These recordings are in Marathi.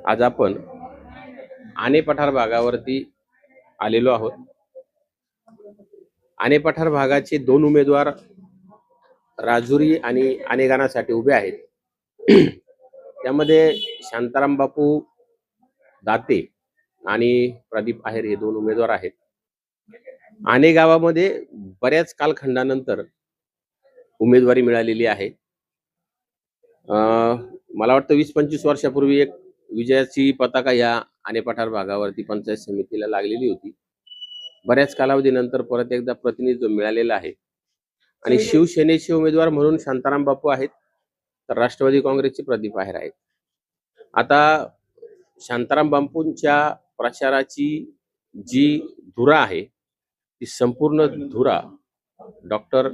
आज आपण आने पठार भागावरती आलेलो आहोत। आने पठार भागाचे दोन उमेदवार राजुरी आणि आनेगाणासाठी उभे आहेत। त्यामध्ये शांताराम बापू दाते आणि प्रदीप आहेर हे दोन उमेदवार आहेत। आने गावामध्ये बऱ्याच कालखंडानंतर उमेदवारी मिळालेली आहे। मला वाटतं 20-25 वर्षापूर्वी एक विजयाची पताका या आने पठार भागावरती पंचायत समितीला लागलेली होती। बऱ्याच कालावधीनंतर परत एकदा प्रतिनिधित्व मिळालेलं आहे आणि शिवसेनेचे उमेदवार म्हणून शांताराम बापू आहेत, तर राष्ट्रवादी काँग्रेसचे प्रदीप आहेर आहेत। आता शांताराम बापूंच्या प्रचाराची जी धुरा आहे ती संपूर्ण धुरा डॉक्टर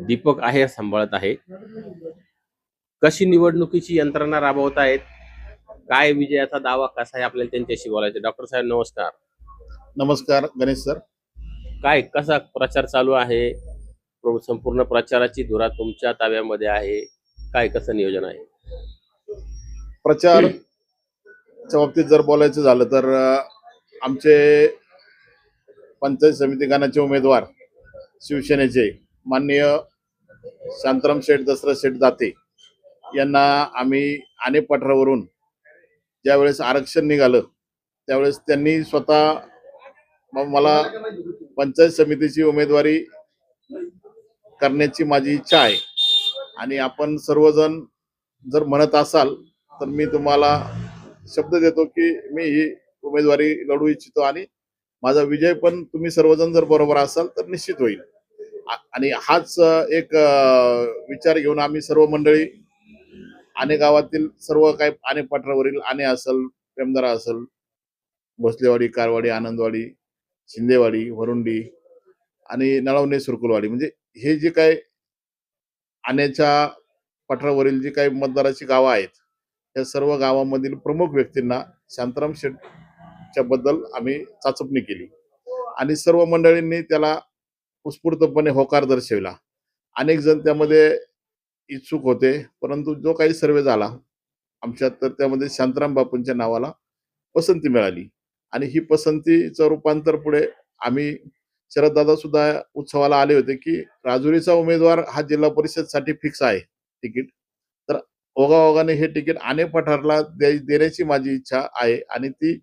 दीपक आहेर सांभाळत आहे। कशी निवडणुकीची यंत्रणा राबवत आहेत, काय विजयाचा दावा कसा आहे, आपल्याला त्यांच्याशी बोलायचं। डॉक्टर साहेब नमस्कार। नमस्कार गणेश सर। काय कसा प्रचार चालू आहे? संपूर्ण प्रचाराची धुरा तुमच्या ताब्यामध्ये आहे, काय कसं नियोजन आहे? प्रचारच्या बाबतीत जर बोलायचं झालं तर आमचे पंचायत समिती गणाचे उमेदवार शिवसेनेचे माननीय शांताराम शेठ दशरथ शेठ दाते यांना आम्ही आने पठारावरून ज्यावेळेस आरक्षण निघालं त्यावेळेस त्यांनी स्वतः मला पंचायत समितीची उमेदवारी करण्याची माझी इच्छा आहे आणि आपण सर्वजण जर म्हणत असाल तर मी तुम्हाला शब्द देतो की मी ही उमेदवारी लढू इच्छितो आणि माझा विजय पण तुम्ही सर्वजण जर बरोबर असाल तर निश्चित होईल। आणि हाच एक विचार घेऊन आम्ही सर्व मंडळी आने गावातील सर्व काही आने पठारावरील आने असेल, प्रेमदारा असेल, भोसलेवाडी, कारवाडी, आनंदवाडी, शिंदेवाडी, वरुंडी आणि नळवणे सुरकुलवाडी म्हणजे हे जे काही आनेच्या पठारावरील जी काही मतदाराची गावं आहेत त्या सर्व गावांमधील प्रमुख व्यक्तींना शांताराम शेठच्या बद्दल आम्ही चाचपणी केली आणि सर्व मंडळींनी त्याला उत्स्फूर्तपणे होकार दर्शविला। अनेक जण त्यामध्ये इच्छुक होते, परंतु जो काही सर्वे झाला आमच्यात तर त्यामध्ये शांताराम बापूंच्या नावाला पसंती मिळाली आणि ही पसंतीचं रूपांतर पुढे आम्ही शरददादा सुद्धा उत्सवाला आले होते की राजुरीचा उमेदवार हा जिल्हा परिषदसाठी फिक्स आहे तिकीट, तर ओघाओघाने हे तिकीट आने पठारला देण्याची माझी इच्छा आहे आणि ती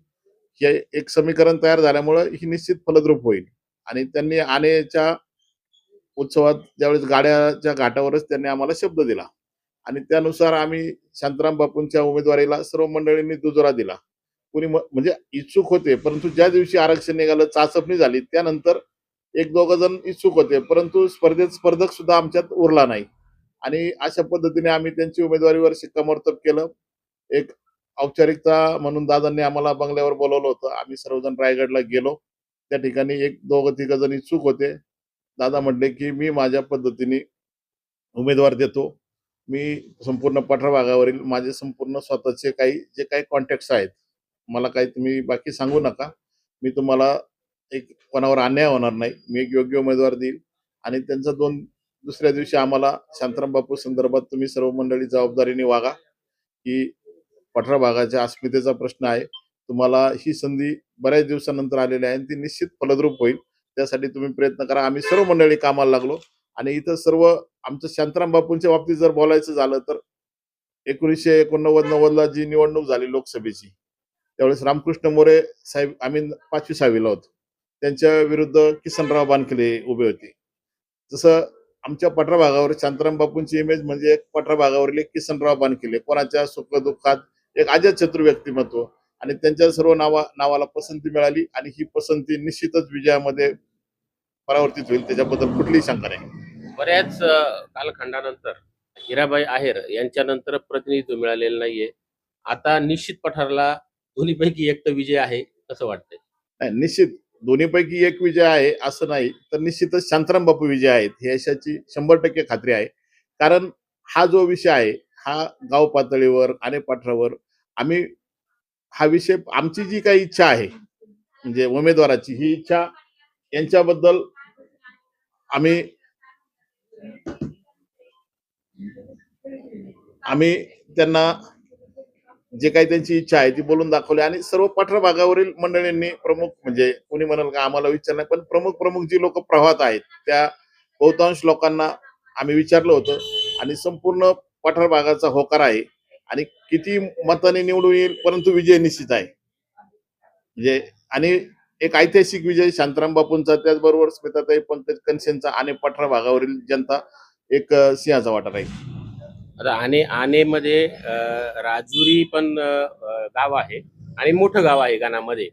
एक समीकरण तयार झाल्यामुळे ही निश्चित फलद्रूप होईल। आणि त्यांनी आनेच्या उत्सवात ज्यावेळेस गाड्याच्या घाटावरच त्यांनी आम्हाला शब्द दिला आणि त्यानुसार आम्ही शांताराम बापूंच्या उमेदवारीला सर्व मंडळींनी दुजोरा दिला। कुणी म्हणजे इच्छुक होते, परंतु ज्या दिवशी आरक्षण निघालं चाचपणी झाली त्यानंतर एक दोघ जण इच्छुक होते, परंतु स्पर्धक सुद्धा आमच्यात उरला नाही आणि अशा पद्धतीने आम्ही त्यांची उमेदवारीवर शिक्कामोर्तब केलं। एक औपचारिकता म्हणून दादांनी आम्हाला बंगल्यावर बोलवलं होतं। आम्ही सर्वजण रायगडला गेलो, त्या ठिकाणी एक दोघ तिघ जण इच्छुक होते। दादा म्हटले की मी माझ्या पद्धतीने उमेदवार देतो, मी संपूर्ण पठार भागावरील माझे संपूर्ण स्वतःचे जे काही कॉन्टॅक्ट्स आहेत, मला काही तुम्ही बाकी सांगू नका, मी तुम्हाला एक कोणावर अन्याय होणार नाही, मी एक योग्य उमेदवार देईल आणि त्यांचा दुसऱ्या दिवशी आम्हाला शांताराम बापू संदर्भात तुम्ही सर्व मंडळी जबाबदारीने वागा की पठार भागाच्या अस्मितेचा प्रश्न आहे, तुम्हाला ही संधी बऱ्याच दिवसानंतर आलेली आहे आणि ती निश्चित फलद्रूप होईल, त्यासाठी तुम्ही प्रयत्न करा। आम्ही सर्व मंडळी कामाला लागलो आणि इथं सर्व आमचं शांताराम बापूंच्या बाबतीत जर बोलायचं झालं तर 1989-90ला जी निवडणूक झाली लोकसभेची त्यावेळेस रामकृष्ण मोरे साहेब आम्ही 5वी-6वीला होतो, त्यांच्या विरुद्ध किसनराव बानखले उभे होते। जसं आमच्या पठार भागावर शांताराम बापूंची इमेज म्हणजे एक पठार भागावरील एक किसनराव बानखले, कोणाच्या सुखदुःखात एक अजातशत्रू व्यक्तिमत्व आणि त्यांच्या सर्व नावाला पसंती मिळाली आणि ही पसंती निश्चितच विजयामध्ये परावर्तित होईल, त्याच्याबद्दल कुठलीही शंका नाही। बऱ्याच कालखंडानंतर हिराबाई आहेर यांच्यानंतर प्रतिनिधित्व मिळालेलं नाहीये, आता निश्चित पठारला दोन्हीपैकी एक तर विजय आहे असं वाटतंय? नाही, निश्चित दोन्हीपैकी एक विजय आहे असं नाही, तर निश्चितच शांताराम बापू विजय आहेत हे यशाची 100% खात्री आहे। कारण हा जो विषय आहे हा गाव पातळीवर आने पठारावर आम्ही हा विषय आमची जी काही इच्छा आहे म्हणजे उमेदवाराची ही इच्छा यांच्याबद्दल आम्ही त्यांना जे काही त्यांची इच्छा आहे ती बोलून दाखवली आणि सर्व पठार भागावरील मंडळींनी प्रमुख म्हणजे कोणी म्हणाल का आम्हाला विचार नाही, पण प्रमुख जी लोक प्रवाहात आहेत त्या बहुतांश लोकांना आम्ही विचारलं होतं आणि संपूर्ण पठार भागाचा होकार आहे आणि किती मताने निवडून येईल परंतु विजय निश्चित आहे. म्हणजे आणि एक ऐतिहासिक विजय शांताराम बापूंचा, त्याचबरोबर स्मिताताई पंकज कनसेंचा आणि पठार भागावरील जनता एक सिंहाचा वाटा राहील. आता आनेमध्ये राजुरी पण गाव आहे आणि मोठं गाव आहे गाणामध्ये.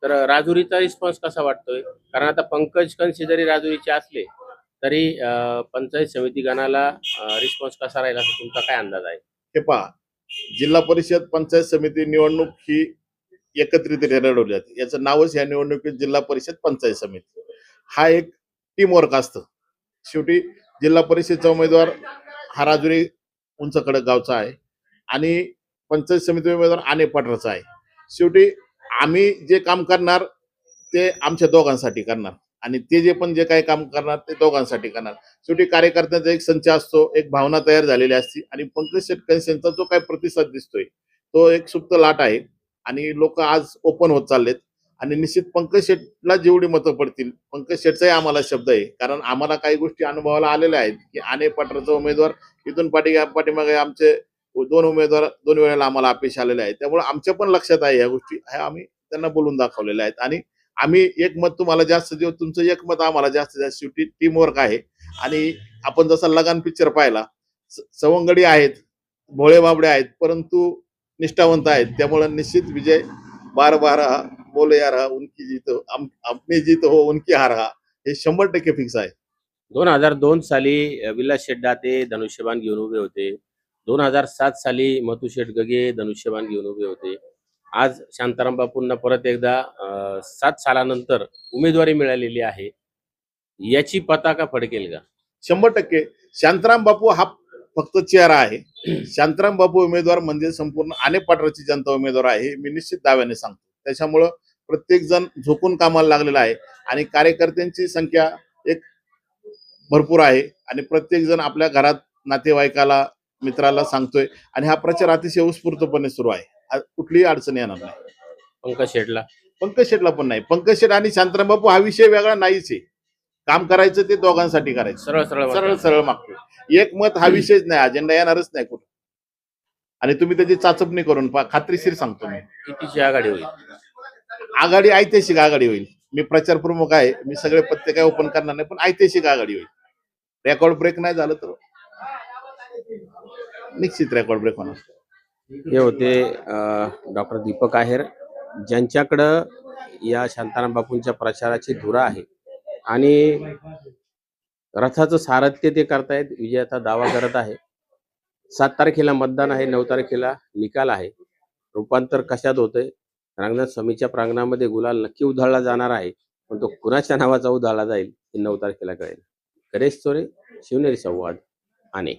तर राजुरीचा रिस्पॉन्स कसा वाटतोय? कारण आता पंकज कनसे जरी राजुरीचे असले तरी पंचायत समिती गणाला रिस्पॉन्स कसा राहील असा तुमचा काय अंदाज आहे? हे पहा, जिल्हा परिषद पंचायत समिती निवडणूक ही एकत्रितरित्या लढवली जाते. याचं नावच या निवडणुकीत जिल्हा परिषद पंचायत समिती. हा एक टीम वर्क असतं. शेवटी जिल्हा परिषदचा उमेदवार हा राजुरी उंचकडक गावचा आहे आणि पंचायत समिती उमेदवार आने पठारचा आहे. शेवटी आम्ही जे काम करणार ते आमच्या दोघांसाठी करणार आणि ते जे काही काम करणार ते दोघांसाठी करणार. शेवटी कार्यकर्त्यांचा एक संच असतो, एक भावना तयार झालेली असते आणि पंकज शेटकनसेंचा जो काही प्रतिसाद दिसतोय तो एक सुप्त लाट आहे आणि लोक आज ओपन होत चाललेत आणि निश्चित पंकज शेटला जेवढी मतं पडतील, पंकज शेटचाही आम्हाला शब्द आहे, कारण आम्हाला काही गोष्टी अनुभवाला आलेल्या आहेत की आने पठारचा उमेदवार इथून पाठीमागे आमचे दोन उमेदवार 2 वेळेला आम्हाला अपयश आलेले आहे. त्यामुळे आमच्या पण लक्षात आहे या गोष्टी, ह्या आम्ही त्यांना बोलून दाखवलेल्या आहेत आणि आम्ही एक मत तुम्हाला जास्त देऊ, तुमचं एक मत आम्हाला जास्त द्या. शेवटी टीम वर्क आहे आणि आपण जसा लगान पिक्चर पाहिला, सवंगडी आहेत, भोळे बाबडे आहेत, परंतु निष्ठावंत आहेत. त्यामुळे निश्चित विजय बार बार बोले यार उनकी जीत हो, अपनी जीत हो उनकी हार हा, हे 100% फिक्स आहे. 2002 साली विलास शेड्डा ते धनुष्यबाण घेऊन उभे होते. 2007 साली मथु शेठ गगे धनुष्यबाण घेऊन उभे होते. आज शांताराम बापूंना परत एकदा 7 सालानंतर उमेदवारी मिळालेली आहे. याची पताका फडकेल का? 100% शांताराम बापू हा फक्त चेहरा आहे. शांताराम बापू उमेदवार म्हणजे संपूर्ण आने पठाराची जनता उमेदवार आहे, हे मी निश्चित दाव्याने सांगतो. त्याच्यामुळं प्रत्येक जण झोकून कामाला लागलेला आहे आणि कार्यकर्त्यांची संख्या एक भरपूर आहे आणि प्रत्येक जण आपल्या घरात नातेवाईकाला मित्राला सांगतोय आणि हा प्रचार अतिशय उत्स्फूर्तपणे सुरू आहे. कुठलीही अडचण येणार नाही. पंकज शेठला पंकज शेठला पण नाही. पंकज शेठ आणि शांताराम बापू हा विषय वेगळा नाहीच आहे. काम करायचं ते दोघांसाठी करायचं. सरळ सरळ सरळ सरळ मागतो. एक मत हा विषयच नाही, अजेंडा येणारच नाही कुठं. आणि तुम्ही त्याची चाचपणी करून पहा, खात्रीशीर सांगतो मी. कितीची आघाडी होईल? आघाडी ऐतिहासिक आघाडी होईल. मी प्रचार प्रमुख आहे, मी सगळे पत्ते काय ओपन करणार नाही, पण ऐतिहासिक आघाडी होईल. रेकॉर्ड ब्रेक नाही झालं तर निश्चित रेकॉर्ड ब्रेक होणार. हे होते डॉक्टर दीपक आहेर, ज्यांच्याकडं या शांताराम बापूंच्या प्रचाराची धुरा आहे आणि रथाचं सारथ्य ते करतायत. विजयाचा दावा करत आहे. 7 तारखेला मतदान आहे, 9 तारखेला निकाल आहे. रूपांतर कशात होतंय? रंगनाथ स्वामीच्या प्रांगणामध्ये गुलाल नक्की उधळला जाणार आहे, पण तो कुणाच्या नावाचा उधळला जाईल हे 9 तारखेला कळेल. गणेश चोरे, शिवनेरी संवाद, आने.